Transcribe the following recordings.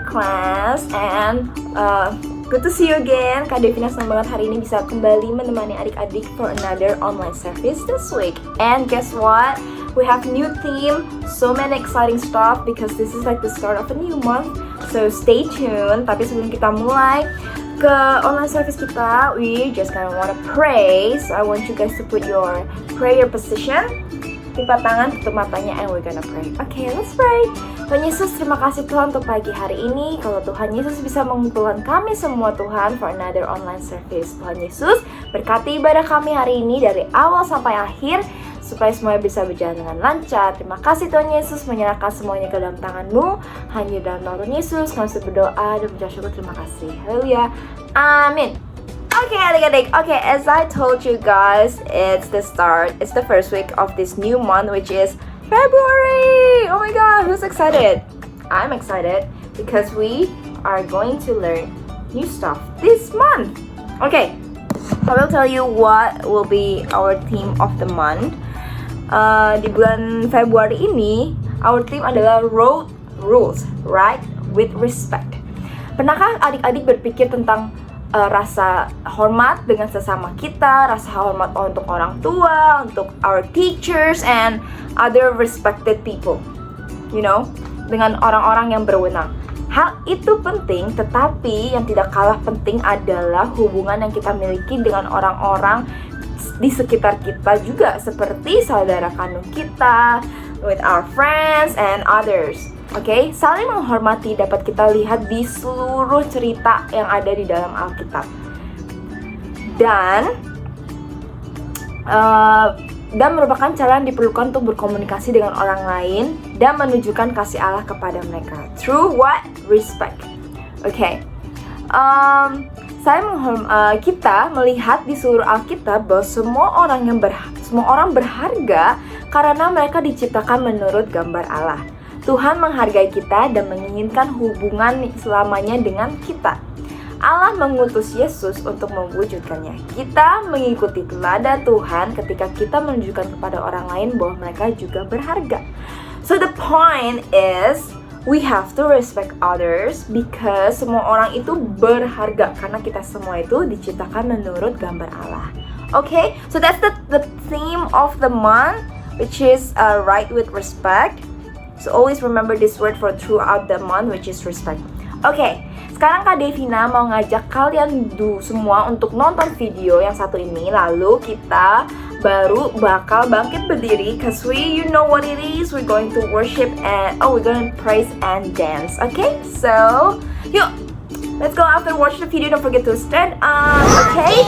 class and good to see you again. Kak Devina senang banget hari ini bisa kembali menemani adik-adik for another online service this week. And guess what? We have new theme, so many exciting stuff because this is like the start of a new month. So stay tuned. Tapi sebelum kita mulai ke online service kita, we just gonna wanna pray. So I want you guys to put your prayer position. Lipat tangan, tutup matanya, and we're gonna pray. Okay, let's pray. Tuhan Yesus, terima kasih Tuhan untuk pagi hari ini. Kalau Tuhan Yesus bisa mengumpulkan kami semua Tuhan for another online service. Tuhan Yesus, berkati ibadah kami hari ini dari awal sampai akhir, supaya semuanya bisa berjalan dengan lancar. Terima kasih Tuhan Yesus, menyerahkan semuanya ke dalam tangan-Mu. Hanya dalam nama Tuhan Yesus, kami berdoa dan mengucap syukur. Terima kasih. Haleluya. Amin. Okay, adik-adik. Okay, as I told you guys, it's the first week of this new month, which is February. Oh my God, who's excited? I'm excited because we are going to learn new stuff this month. Okay, I will tell you what will be our theme of the month. Di bulan Februari ini, our theme adalah road rules, right? With respect. Pernahkah adik-adik berpikir tentang rasa hormat dengan sesama kita, rasa hormat untuk orang tua, untuk our teachers and other respected people, you know, dengan orang-orang yang berwenang. Hal itu penting, tetapi yang tidak kalah penting adalah hubungan yang kita miliki dengan orang-orang di sekitar kita juga, seperti saudara kandung kita, with our friends and others. Oke, saling menghormati dapat kita lihat di seluruh cerita yang ada di dalam Alkitab. Dan merupakan cara yang diperlukan untuk berkomunikasi dengan orang lain dan menunjukkan kasih Allah kepada mereka. Through what? Respect. Oke. Kita melihat di seluruh Alkitab bahwa semua orang berharga karena mereka diciptakan menurut gambar Allah. Tuhan menghargai kita dan menginginkan hubungan selamanya dengan kita. Allah mengutus Yesus untuk mewujudkannya. Kita mengikuti teladan Tuhan ketika kita menunjukkan kepada orang lain bahwa mereka juga berharga. So the point is, we have to respect others because semua orang itu berharga karena kita semua itu diciptakan menurut gambar Allah. Okay, so that's the theme of the month, which is right with respect. So always remember this word for throughout the month, which is respect. Okay, sekarang Kak Devina mau ngajak kalian semua untuk nonton video yang satu ini. Lalu kita baru bakal bangkit berdiri, cause you know what it is. We're going to worship and we're going to praise and dance. Okay, so yuk, let's go after watch the video. Don't forget to stand up. Okay.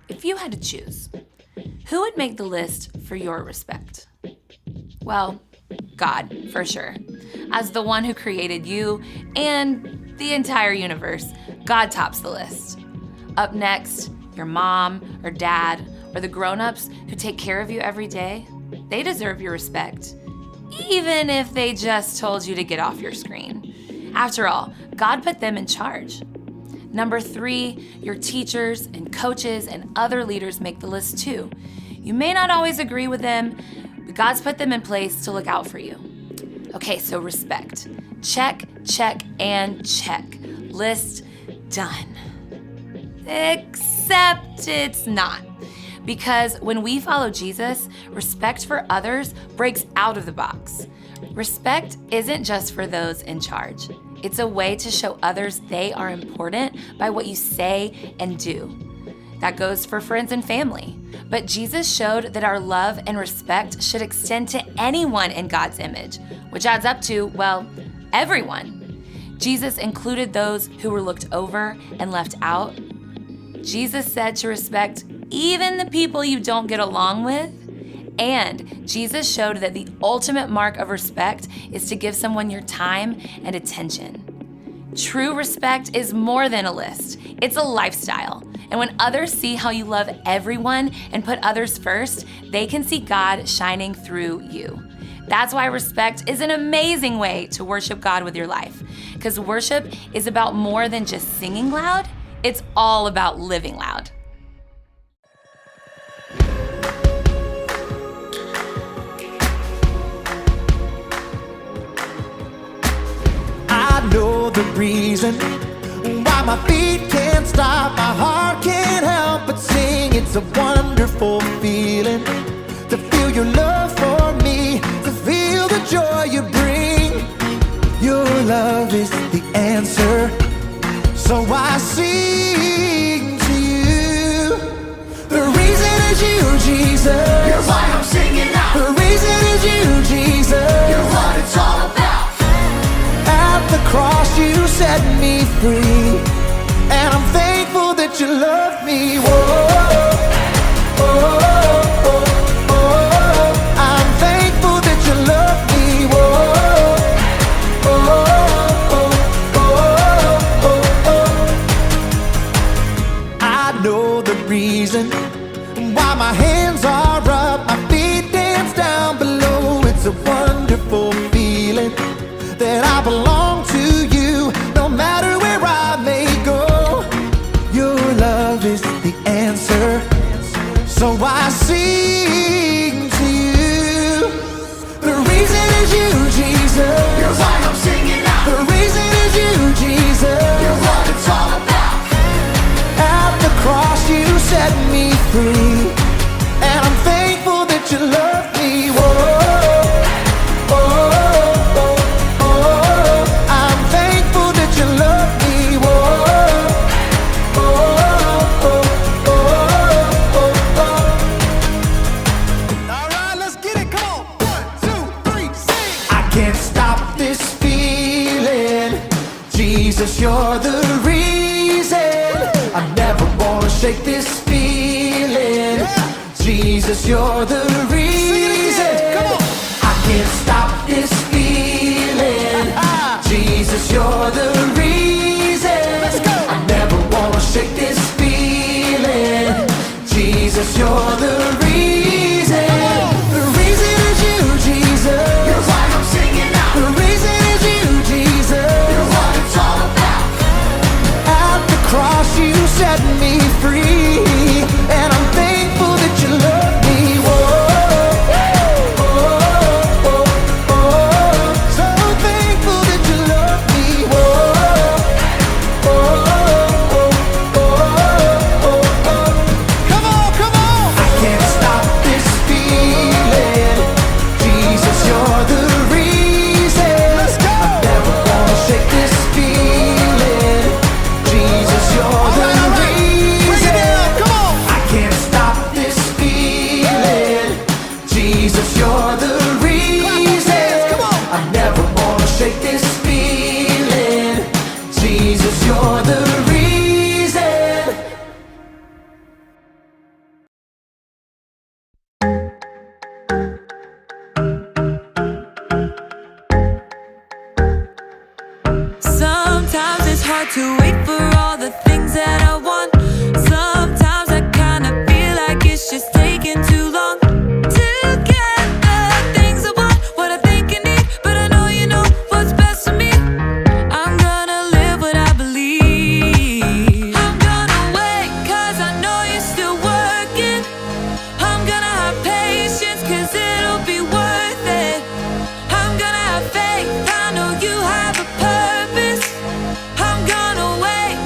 If you had to choose, who would make the list for your respect? Well, God, for sure. As the one who created you and the entire universe, God tops the list. Up next, your mom or dad or the grown-ups who take care of you every day, they deserve your respect, even if they just told you to get off your screen. After all, God put them in charge. Number 3, your teachers and coaches and other leaders make the list too. You may not always agree with them, but God's put them in place to look out for you. Okay, so respect. Check, check, and check. List done. Except it's not. Because when we follow Jesus, respect for others breaks out of the box. Respect isn't just for those in charge. It's a way to show others they are important by what you say and do. That goes for friends and family. But Jesus showed that our love and respect should extend to anyone in God's image, which adds up to, well, everyone. Jesus included those who were looked over and left out. Jesus said to respect even the people you don't get along with. And Jesus showed that the ultimate mark of respect is to give someone your time and attention. True respect is more than a list. It's a lifestyle. And when others see how you love everyone and put others first, they can see God shining through you. That's why respect is an amazing way to worship God with your life. Because worship is about more than just singing loud, it's all about living loud. I know the reason why my feet can't stop, my heart can't help but sing. It's a wonderful feeling to feel your love for me, to feel the joy you bring. Your love is the answer, so I sing to you. The reason is you, Jesus. You're why I'm singing now. The reason is you, Jesus. You're what it's all about. At the cross you set me free, and I'm thankful that you love me. Whoa, oh, oh, oh. I'm thankful that you love me. Whoa, oh, oh, oh, oh, oh. I know the reason why my hands are up, my feet dance down below. It's a wonderful feeling that I belong to you, no matter where I may go. Your love is the answer, so I sing to you. The reason is you, Jesus. You're why I'm singing now. The reason is you, Jesus. You're what it's all about. At the cross you set me free, and I'm thankful that you love me. Whoa, oh. Jesus, you're the reason. I never wanna shake this feeling. Jesus, you're the reason. I can't stop this feeling. Jesus, you're the reason. I never wanna shake this feeling. Jesus, you're the reason. The reason is you, Jesus. You're why I'm singing now. The reason is you, Jesus. You're what it's all about. At the cross you set me free, and I'm thankful that you love me. Whoa, oh, oh, oh. So thankful that you love me. Whoa, oh, oh, oh, oh, oh. Come on, come on. I can't stop this feeling. Jesus, you're the reason. Let's go. I never wanna shake this feeling. Jesus, you're the reason. Come on. I can't stop this feeling. Jesus, you're the reason. Come on. I never wanna shake this feeling. Jesus, you're the reason. Sometimes it's hard to wait for all the things that I want. Sometimes I kinda feel like it's just taking too long to get the things I want, what I think I need. But I know you know what's best for me. I'm gonna live what I believe. I'm gonna wait 'cause I know you're still working. I'm gonna have patience 'cause it'll be worth it. I'm gonna have faith, I know you have a purpose. I'm gonna wait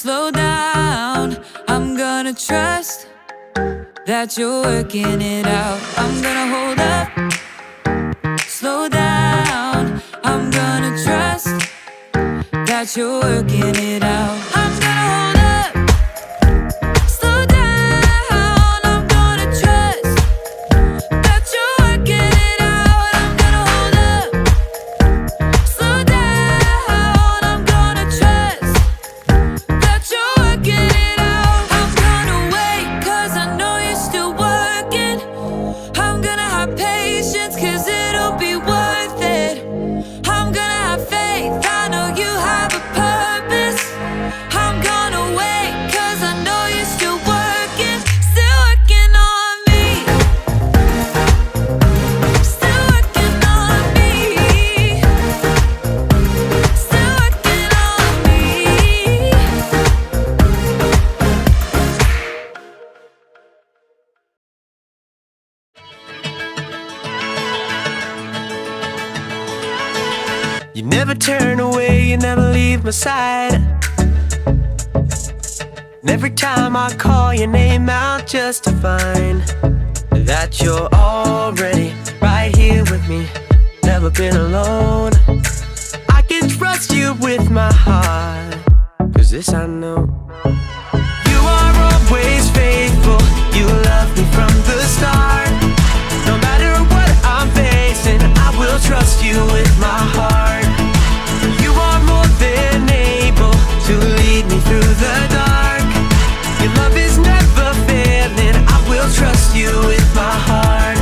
slow down. I'm gonna trust that you're working it out. I'm gonna hold up, slow down. I'm gonna trust that you're working it out. I'm gonna hold up, slow down. I'm gonna trust that you're working it out. I'm gonna hold up, slow down. I'm gonna trust that you're working it out. I'm gonna wait, 'cause I know you're still working. I'm gonna have patience, 'cause it'll be worth it. I'm gonna have faith, I know you have a purpose. I'm gonna wait, 'cause I know you're still working on me. Still working on me. Still working on me. You never turn away, you never leave my side. And every time I call your name out just to find that you're already right here with me, never been alone. I can trust you with my heart, 'cause this I know. You are always faithful, you love me from the start. No matter what I'm facing, I will trust you with my heart. You are more than able to lead me through the dark. Your love is never failing, I will trust you with my heart.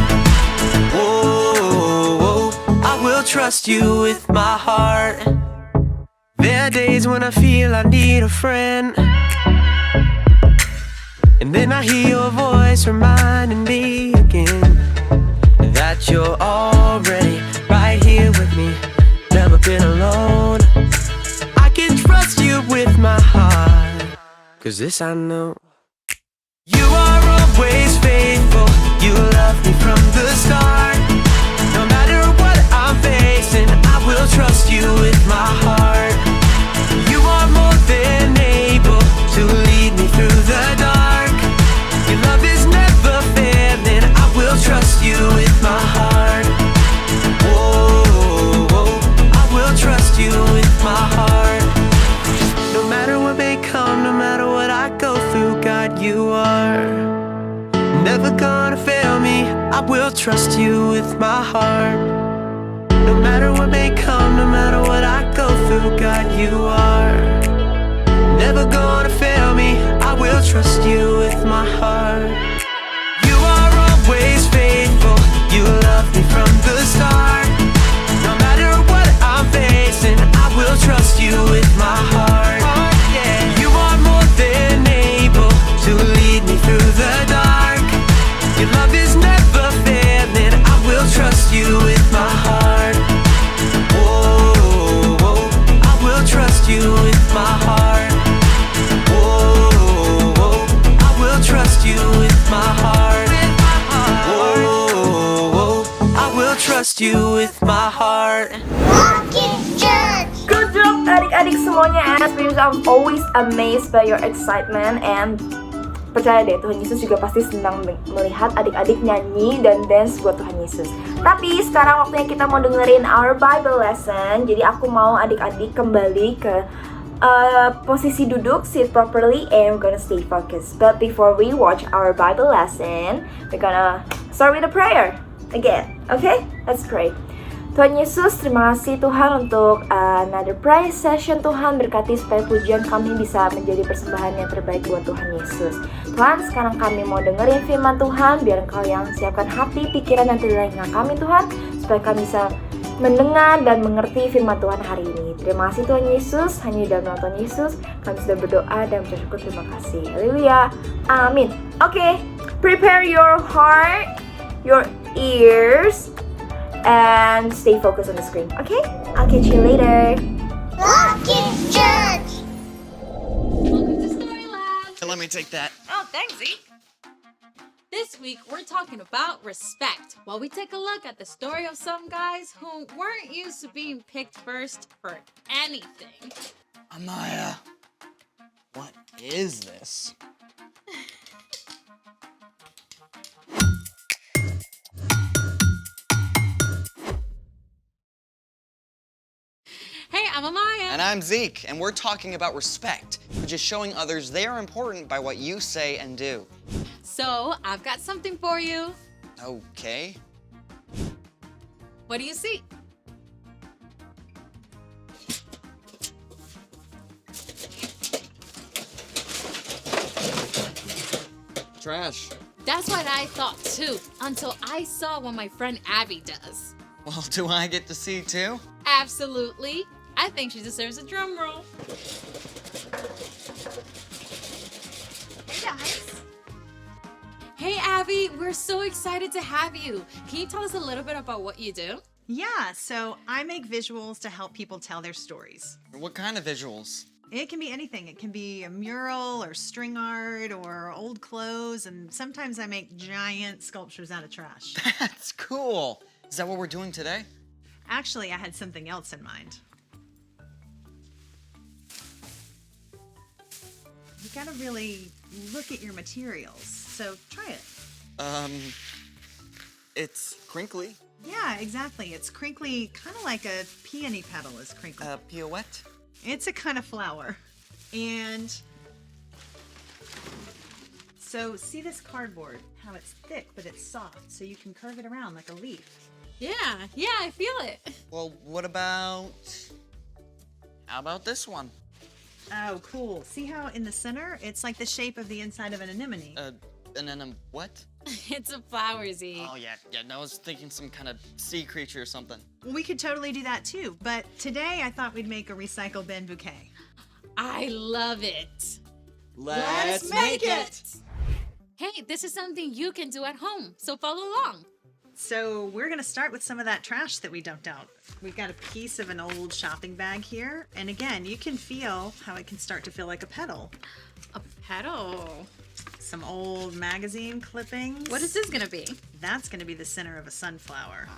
Oh, I will trust you with my heart. There are days when I feel I need a friend, and then I hear your voice reminding me again that you're already right here with me, never been alone. I can trust you with my heart, 'cause this I know. You are always faithful, you love me from the start. No matter what I'm facing, I will trust you with my heart. You are more than able to lead me through the dark. Your love is never failing, I will trust you with my heart. Oh, I will trust you with my heart. No matter what may come, no matter what I go through, God, you are never gonna fail me, I will trust you with my heart. No matter what may come, no matter what I go through, God, you are never gonna fail me, I will trust you with my heart. You are always faithful, you love me from the start. No matter what I'm facing, I will trust you with my heart. You are more than able to lead me through the dark. Your love is never failing, I will trust you with my heart. Oh, I will trust you with my heart. Oh, I will trust you with my heart. Oh, I will trust you with my heart. Good job adik-adik semuanya. As always, I'm always amazed by your excitement. And percaya deh, Tuhan Yesus juga pasti senang melihat adik-adik nyanyi dan dance buat Tuhan Yesus. Tapi sekarang waktunya kita mau dengerin our Bible lesson. Jadi aku mau adik-adik kembali ke posisi duduk, sit properly, and we're gonna stay focused. But before we watch our Bible lesson, we're gonna start with a prayer again. Okay? Let's pray. Tuhan Yesus, terima kasih Tuhan untuk another prayer session. Tuhan berkati supaya pujian kami bisa menjadi persembahan yang terbaik buat Tuhan Yesus. Tuhan, sekarang kami mau dengerin firman Tuhan. Biar Engkau yang siapkan hati, pikiran, dan telinga kami Tuhan, supaya kami bisa mendengar dan mengerti firman Tuhan hari ini. Terima kasih Tuhan Yesus. Hanya di dalam nama Tuhan Yesus kami sudah berdoa dan bersyukur. Terima kasih. Haleluya. Amin. Okay, prepare your heart, your ears, and stay focused on the screen. Okay? I'll catch you later. Welcome to Story Lab. Let me take that. Oh, thanks, Zeke. This week, we're talking about respect, while we take a look at the story of some guys who weren't used to being picked first for anything. Amaya, What is this? Hey, I'm Amaya. And I'm Zeke, and we're talking about respect, which is showing others they are important by what you say and do. So, I've got something for you. Okay. What do you see? Trash. That's what I thought too, until I saw what my friend Abby does. Well, do I get to see too? Absolutely. I think she deserves a drum roll. Hey guys. Hey Abby, we're so excited to have you. Can you tell us a little bit about what you do? Yeah, so I make visuals to help people tell their stories. What kind of visuals? It can be anything. It can be a mural or string art or old clothes, and sometimes I make giant sculptures out of trash. That's cool. Is that what we're doing today? Actually, I had something else in mind. You gotta really look at your materials, so try it. It's crinkly. Yeah, exactly. It's crinkly, kind of like a peony petal is crinkly. Pirouette? It's a kind of flower. And so see this cardboard, how it's thick, but it's soft, so you can curve it around like a leaf. Yeah, I feel it. Well, what about... How about this one? Oh, cool. See how in the center, it's like the shape of the inside of an anemone. And then what? It's a flower, Z. Oh, yeah, no, I was thinking some kind of sea creature or something. Well, we could totally do that too, but today I thought we'd make a recycle bin bouquet. I love it. Let's make it! Hey, this is something you can do at home, so follow along. So we're gonna start with some of that trash that we dumped out. We've got a piece of an old shopping bag here, and again, you can feel how it can start to feel like a petal. A petal. Some old magazine clippings. What is this gonna be? That's gonna be the center of a sunflower.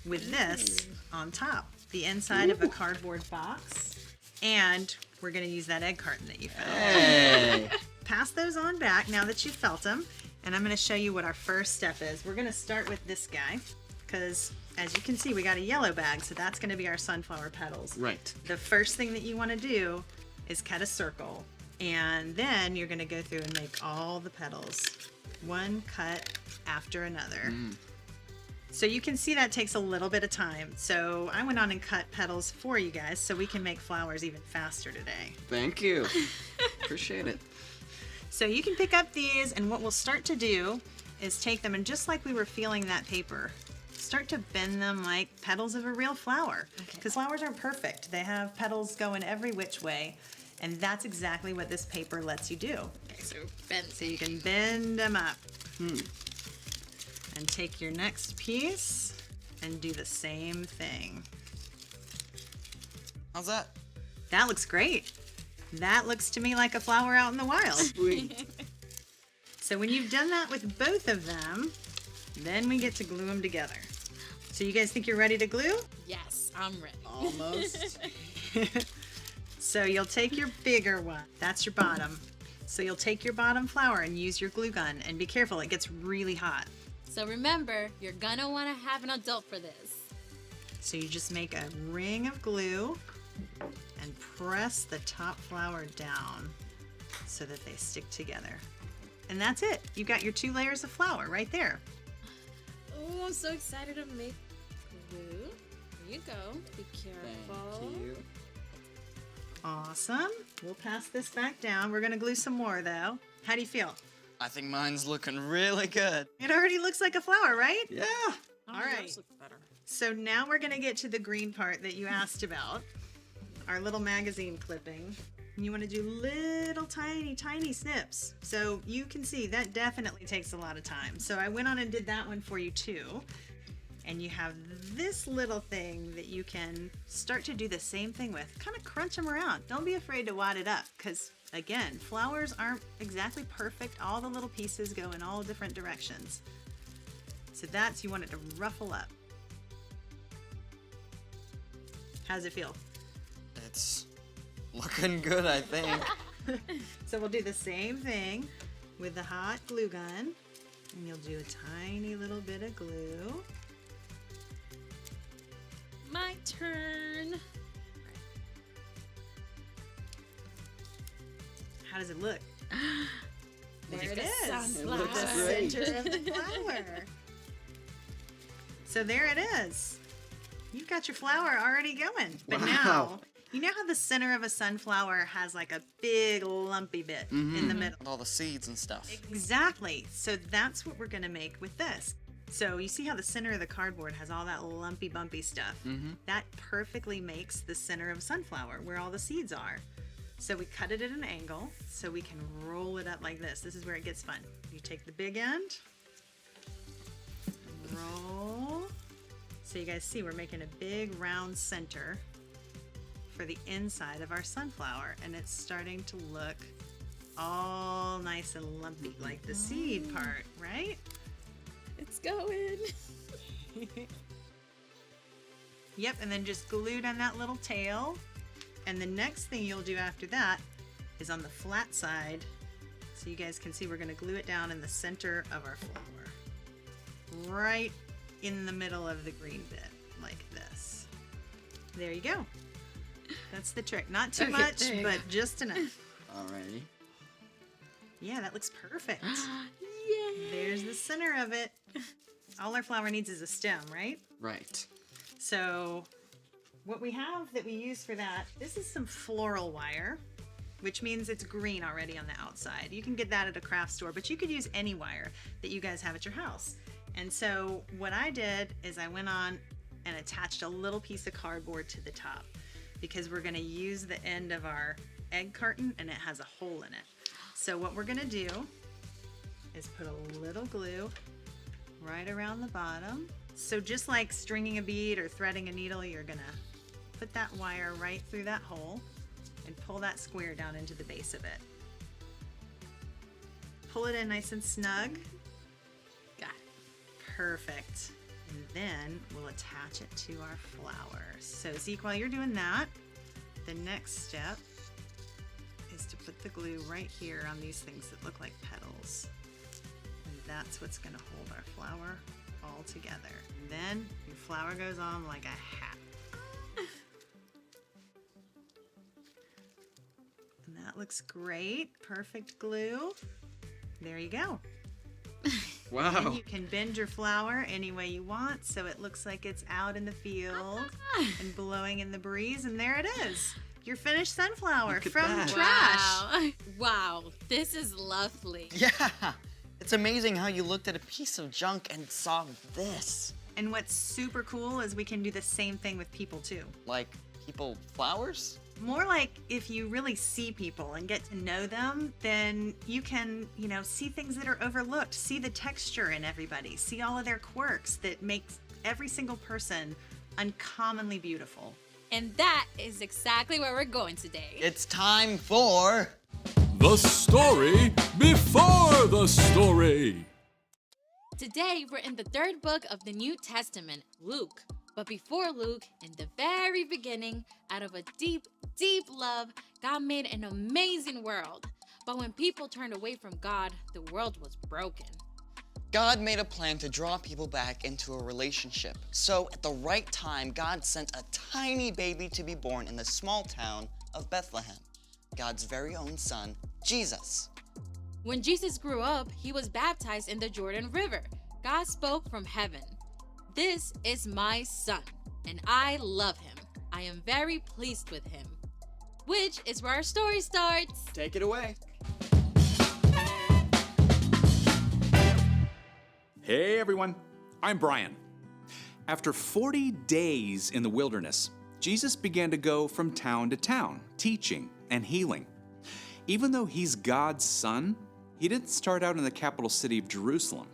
With this on top, the inside of a cardboard box, and we're gonna use that egg carton that you found. Hey! Pass those on back now that you've felt them, and I'm gonna show you what our first step is. We're gonna start with this guy, because as you can see, we got a yellow bag, so that's gonna be our sunflower petals. Right. The first thing that you wanna do is cut a circle, and then you're gonna go through and make all the petals, one cut after another. So you can see that takes a little bit of time. So I went on and cut petals for you guys so we can make flowers even faster today. Thank you. Appreciate it. So you can pick up these, and what we'll start to do is take them, and just like we were feeling that paper, start to bend them like petals of a real flower. Because flowers aren't perfect. They have petals going every which way, and that's exactly what this paper lets you do. Okay, so bend. So you can bend them up. And take your next piece and do the same thing. How's that? That looks great. That looks to me like a flower out in the wild. Sweet. So when you've done that with both of them, then we get to glue them together. So you guys think you're ready to glue? Yes, I'm ready. Almost. So you'll take your bigger one. That's your bottom. So you'll take your bottom flower and use your glue gun, and be careful, it gets really hot. So remember, you're gonna wanna have an adult for this. So you just make a ring of glue and press the top flower down so that they stick together. And that's it. You got your 2 layers of flour right there. Oh, I'm so excited to make glue. Here you go. Be careful. Thank you. Awesome. We'll pass this back down. We're gonna glue some more though. How do you feel? I think mine's looking really good. It already looks like a flower, right? Yeah. All right. So now we're gonna get to the green part that you asked about. Our little magazine clipping. And you wanna do little tiny snips. So you can see that definitely takes a lot of time. So I went on and did that one for you too. And you have this little thing that you can start to do the same thing with. Kind of crunch them around. Don't be afraid to wad it up, because again, flowers aren't exactly perfect. All the little pieces go in all different directions. So that's, you want it to ruffle up. How's it feel? It's looking good, I think. So we'll do the same thing with the hot glue gun. And you'll do a tiny little bit of glue. My turn. How does it look? There it the is. sunflower. The center of the flower. So there it is. You've got your flower already going. But now, you know how the center of a sunflower has like a big lumpy bit in the middle? With all the seeds and stuff. Exactly. So that's what we're going to make with this. So you see how the center of the cardboard has all that lumpy bumpy stuff? That perfectly makes the center of a sunflower where all the seeds are. So we cut it at an angle so we can roll it up like this. This is where it gets fun. You take the big end, roll. So you guys see we're making a big round center for the inside of our sunflower, and it's starting to look all nice and lumpy like the seed part, right? It's going. Yep, and then just glue down that little tail. And the next thing you'll do after that is on the flat side. So you guys can see we're going to glue it down in the center of our flower. Right in the middle of the green bit, like this. There you go. That's the trick. Not too much, there you but just enough. Alrighty. Yeah, that looks perfect. Yay. There's the center of it. All our flower needs is a stem, right? Right. So what we have that we use for that, this is some floral wire, which means it's green already on the outside. You can get that at a craft store, but you could use any wire that you guys have at your house. And so what I did is I went on and attached a little piece of cardboard to the top because we're gonna use the end of our egg carton and it has a hole in it. So what we're gonna do is put a little glue right around the bottom. So just like stringing a bead or threading a needle, you're gonna put that wire right through that hole and pull that square down into the base of it. Pull it in nice and snug. Got it. Perfect. And then we'll attach it to our flower. So Zeke, while you're doing that, the next step is to put the glue right here on these things that look like petals. And that's what's gonna hold our flower all together. And then your flower goes on like a hat. And that looks great. Perfect glue. There you go. Wow. And you can bend your flower any way you want so it looks like it's out in the field and blowing in the breeze. And there it is. Your finished sunflower Look at from that. trash. Wow. This is lovely. Yeah. It's amazing how you looked at a piece of junk and saw this. And what's super cool is we can do the same thing with people too. Like people flowers? More like if you really see people and get to know them, then you can, see things that are overlooked, see the texture in everybody, see all of their quirks that makes every single person uncommonly beautiful. And that is exactly where we're going today. It's time for The story before the story. Today, we're in the third book of the New Testament, Luke. But before Luke, in the very beginning, out of a deep, deep love, God made an amazing world. But when people turned away from God, the world was broken. God made a plan to draw people back into a relationship. So at the right time, God sent a tiny baby to be born in the small town of Bethlehem, God's very own son, Jesus. When Jesus grew up, he was baptized in the Jordan River. God spoke from heaven. This is my son, and I love him. I am very pleased with him. Which is where our story starts. Take it away. Hey everyone, I'm Brian. After 40 days in the wilderness, Jesus began to go from town to town, teaching and healing. Even though he's God's son, he didn't start out in the capital city of Jerusalem.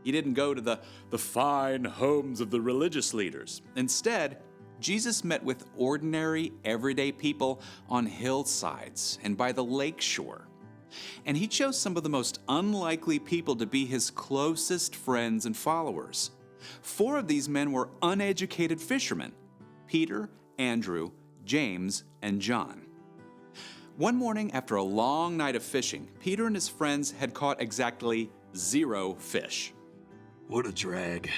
He didn't go to the fine homes of the religious leaders. Instead, Jesus met with ordinary, everyday people on hillsides and by the lake shore. And he chose some of the most unlikely people to be his closest friends and followers. 4 of these men were uneducated fishermen: Peter, Andrew, James, and John. One morning, after a long night of fishing, Peter and his friends had caught exactly 0 fish. What a drag.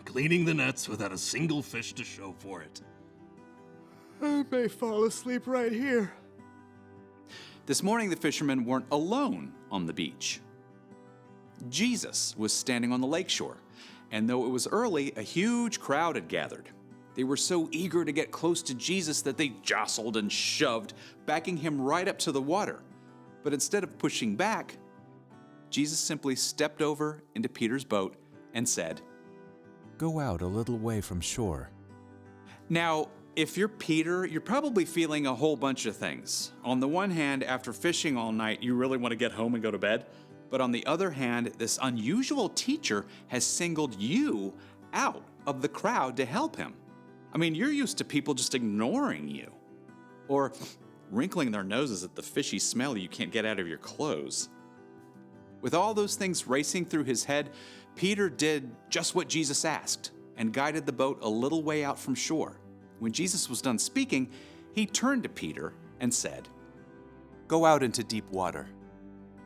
Cleaning the nets without a single fish to show for it. I may fall asleep right here. This morning, the fishermen weren't alone on the beach. Jesus was standing on the lakeshore, and though it was early, a huge crowd had gathered. They were so eager to get close to Jesus that they jostled and shoved, backing him right up to the water. But instead of pushing back, Jesus simply stepped over into Peter's boat and said, "Go out a little way from shore." Now, if you're Peter, you're probably feeling a whole bunch of things. On the one hand, after fishing all night, you really want to get home and go to bed. But on the other hand, this unusual teacher has singled you out of the crowd to help him. I mean, you're used to people just ignoring you or wrinkling their noses at the fishy smell you can't get out of your clothes. With all those things racing through his head, Peter did just what Jesus asked and guided the boat a little way out from shore. When Jesus was done speaking, he turned to Peter and said, "Go out into deep water.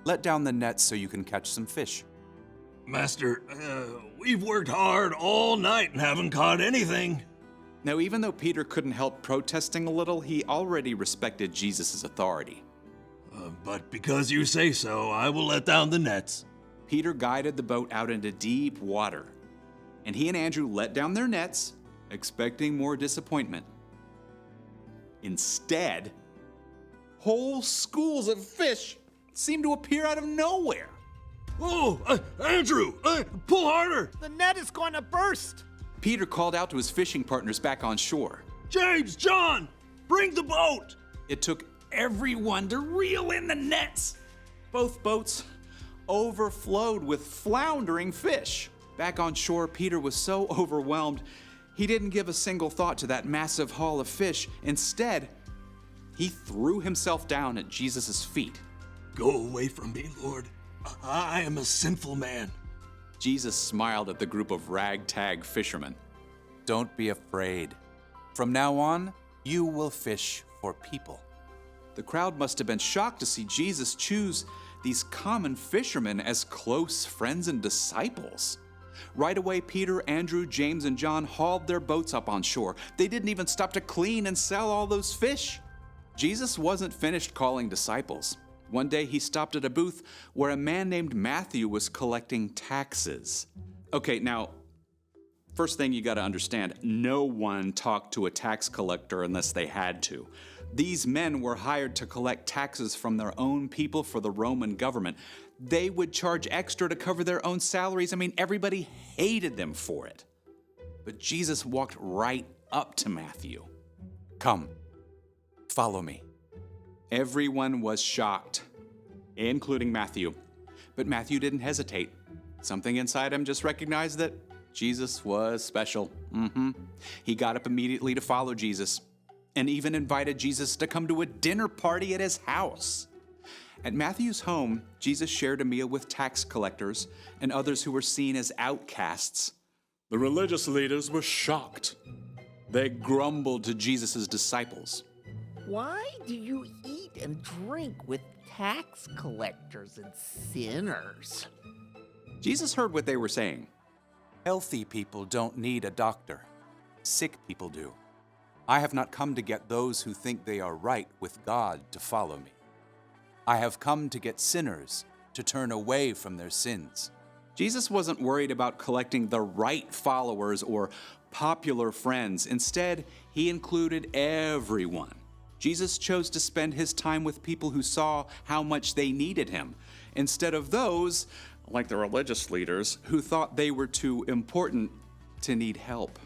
Let down the nets so you can catch some fish." Master, we've worked hard all night and haven't caught anything. Now, even though Peter couldn't help protesting a little, he already respected Jesus' authority. But because you say so, I will let down the nets. Peter guided the boat out into deep water, and he and Andrew let down their nets, expecting more disappointment. Instead, whole schools of fish seemed to appear out of nowhere. Oh, Andrew, pull harder. The net is going to burst. Peter called out to his fishing partners back on shore. James, John, bring the boat. It took everyone to reel in the nets. Both boats overflowed with floundering fish. Back on shore, Peter was so overwhelmed, he didn't give a single thought to that massive haul of fish. Instead, he threw himself down at Jesus' feet. Go away from me, Lord. I am a sinful man. Jesus smiled at the group of ragtag fishermen. "Don't be afraid. From now on, you will fish for people." The crowd must have been shocked to see Jesus choose these common fishermen as close friends and disciples. Right away, Peter, Andrew, James, and John hauled their boats up on shore. They didn't even stop to clean and sell all those fish. Jesus wasn't finished calling disciples. One day he stopped at a booth where a man named Matthew was collecting taxes. Okay, now, first thing you gotta understand, no one talked to a tax collector unless they had to. These men were hired to collect taxes from their own people for the Roman government. They would charge extra to cover their own salaries. I mean, everybody hated them for it. But Jesus walked right up to Matthew. "Come, follow me." Everyone was shocked, including Matthew. But Matthew didn't hesitate. Something inside him just recognized that Jesus was special. He got up immediately to follow Jesus and even invited Jesus to come to a dinner party at his house. At Matthew's home, Jesus shared a meal with tax collectors and others who were seen as outcasts. The religious leaders were shocked. They grumbled to Jesus' disciples. "Why do you eat and drink with tax collectors and sinners?" Jesus heard what they were saying. Healthy people don't need a doctor. Sick people do. I have not come to get those who think they are right with God to follow me. I have come to get sinners to turn away from their sins. Jesus wasn't worried about collecting the right followers or popular friends. Instead, he included everyone. Jesus chose to spend his time with people who saw how much they needed him, instead of those, like the religious leaders, who thought they were too important to need help.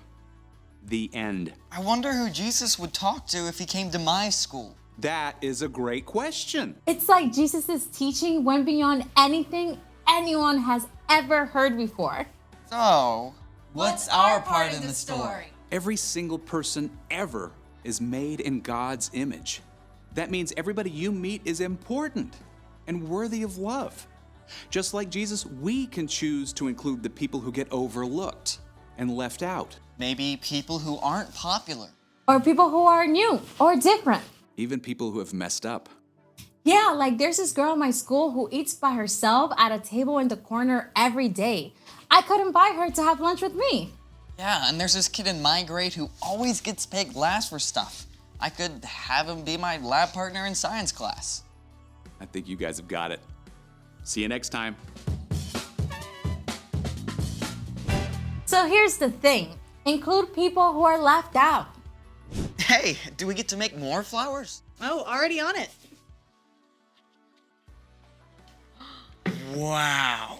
The end. I wonder who Jesus would talk to if he came to my school. That is a great question. It's like Jesus' teaching went beyond anything anyone has ever heard before. So, what's our part in the story? Every single person ever is made in God's image. That means everybody you meet is important and worthy of love. Just like Jesus, we can choose to include the people who get overlooked and left out. Maybe people who aren't popular. Or people who are new or different. Even people who have messed up. Yeah, like there's this girl in my school who eats by herself at a table in the corner every day. I could invite her to have lunch with me. Yeah, and there's this kid in my grade who always gets picked last for stuff. I could have him be my lab partner in science class. I think you guys have got it. See you next time. So here's the thing. Include people who are left out. Hey, do we get to make more flowers? Oh, already on it. Wow.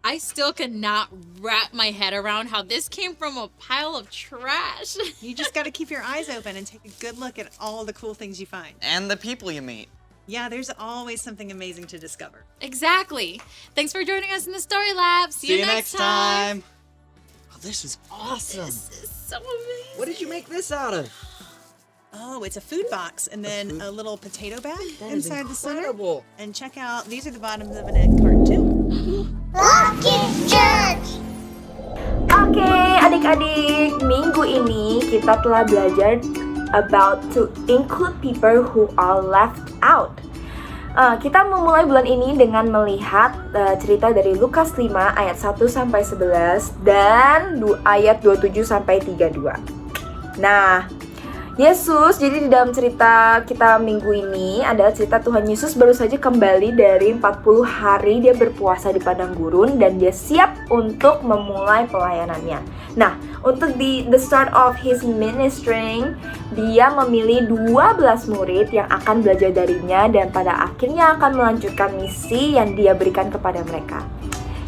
I still cannot wrap my head around how this came from a pile of trash. You just got to keep your eyes open and take a good look at all the cool things you find. And the people you meet. Yeah, there's always something amazing to discover. Exactly. Thanks for joining us in the Story Lab. See you next time. Oh, this is awesome. This is so amazing. What did you make this out of? Oh, it's a food box and then a little potato bag That is inside the center. incredible. And check out, these are the bottoms of an egg carton too. Oke, adik-adik, minggu ini kita telah belajar about to include people who are left out. Kita memulai bulan ini dengan melihat cerita dari Lukas 5 ayat 1 sampai 11 dan ayat 27 sampai 32. Nah, Yesus, jadi di dalam cerita kita minggu ini adalah cerita Tuhan Yesus baru saja kembali dari 40 hari dia berpuasa di padang gurun dan dia siap untuk memulai pelayanannya. Nah, untuk the start of his ministry, dia memilih 12 murid yang akan belajar darinya dan pada akhirnya akan melanjutkan misi yang dia berikan kepada mereka.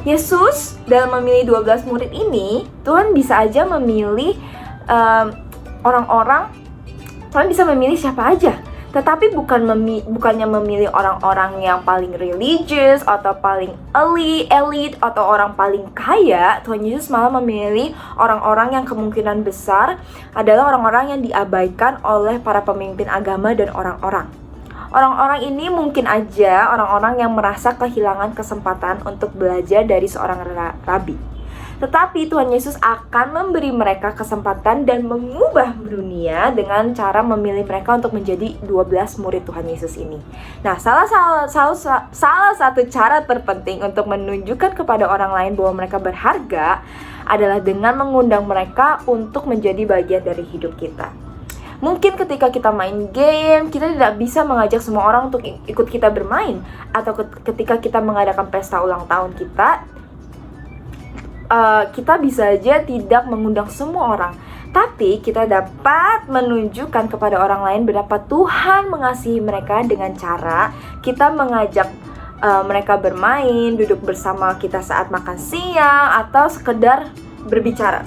Yesus dalam memilih 12 murid ini, Tuhan bisa aja memilih Tuhan bisa memilih siapa aja, tetapi bukannya memilih orang-orang yang paling religious atau paling elite atau orang paling kaya. Tuhan Yesus malah memilih orang-orang yang kemungkinan besar adalah orang-orang yang diabaikan oleh para pemimpin agama dan orang-orang. Orang-orang ini mungkin aja orang-orang yang merasa kehilangan kesempatan untuk belajar dari seorang rabi. Tetapi Tuhan Yesus akan memberi mereka kesempatan dan mengubah dunia dengan cara memilih mereka untuk menjadi 12 murid Tuhan Yesus ini. Nah, salah satu cara terpenting untuk menunjukkan kepada orang lain bahwa mereka berharga adalah dengan mengundang mereka untuk menjadi bagian dari hidup kita. Mungkin ketika kita main game, kita tidak bisa mengajak semua orang untuk ikut kita bermain. Atau ketika kita mengadakan pesta ulang tahun kita bisa aja tidak mengundang semua orang, tapi kita dapat menunjukkan kepada orang lain betapa Tuhan mengasihi mereka dengan cara kita mengajak mereka bermain, duduk bersama kita saat makan siang, atau sekedar berbicara,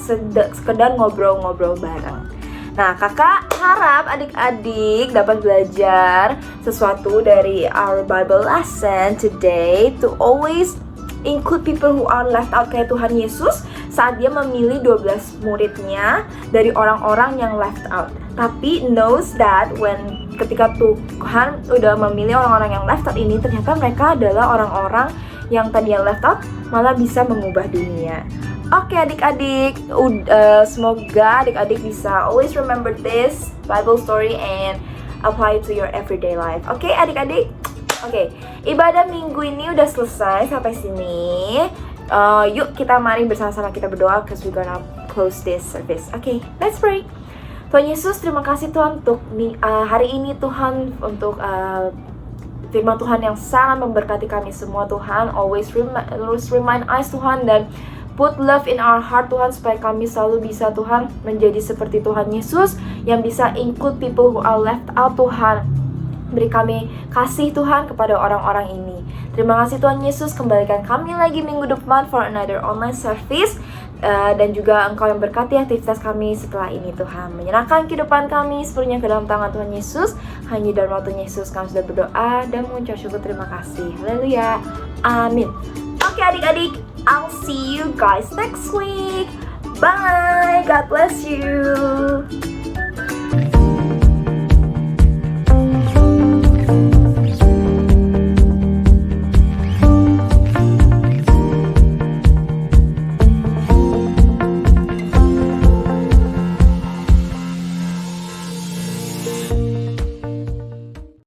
sekedar ngobrol-ngobrol bareng. Nah, kakak harap adik-adik dapat belajar sesuatu dari our Bible lesson today to always include people who are left out kayak Tuhan Yesus saat dia memilih 12 muridnya dari orang-orang yang left out. Tapi knows that ketika Tuhan udah memilih orang-orang yang left out ini, ternyata mereka adalah orang-orang yang tadi yang left out malah bisa mengubah dunia. Oke adik-adik, semoga adik-adik bisa always remember this Bible story and apply it to your everyday life. Oke adik-adik? Oke, ibadah minggu ini udah selesai sampai sini. Yuk kita mari bersama-sama kita berdoa because we're gonna close this service. Oke, let's pray. Tuhan Yesus, terima kasih Tuhan untuk hari ini Tuhan, untuk firman Tuhan yang sangat memberkati kami semua Tuhan. Always remind us Tuhan, dan put love in our heart Tuhan, supaya kami selalu bisa Tuhan menjadi seperti Tuhan Yesus yang bisa include people who are left out Tuhan. Beri kami kasih Tuhan kepada orang-orang ini. Terima kasih Tuhan Yesus, kembalikan kami lagi minggu depan for another online service. Dan juga Engkau yang berkati aktivitas kami setelah ini Tuhan. Menyerahkan kehidupan kami sepenuhnya ke dalam tangan Tuhan Yesus. Hanya dalam waktu Yesus kami sudah berdoa dan mengucap syukur terima kasih. Haleluya. Amin. Oke adik-adik, I'll see you guys next week. Bye. God bless you.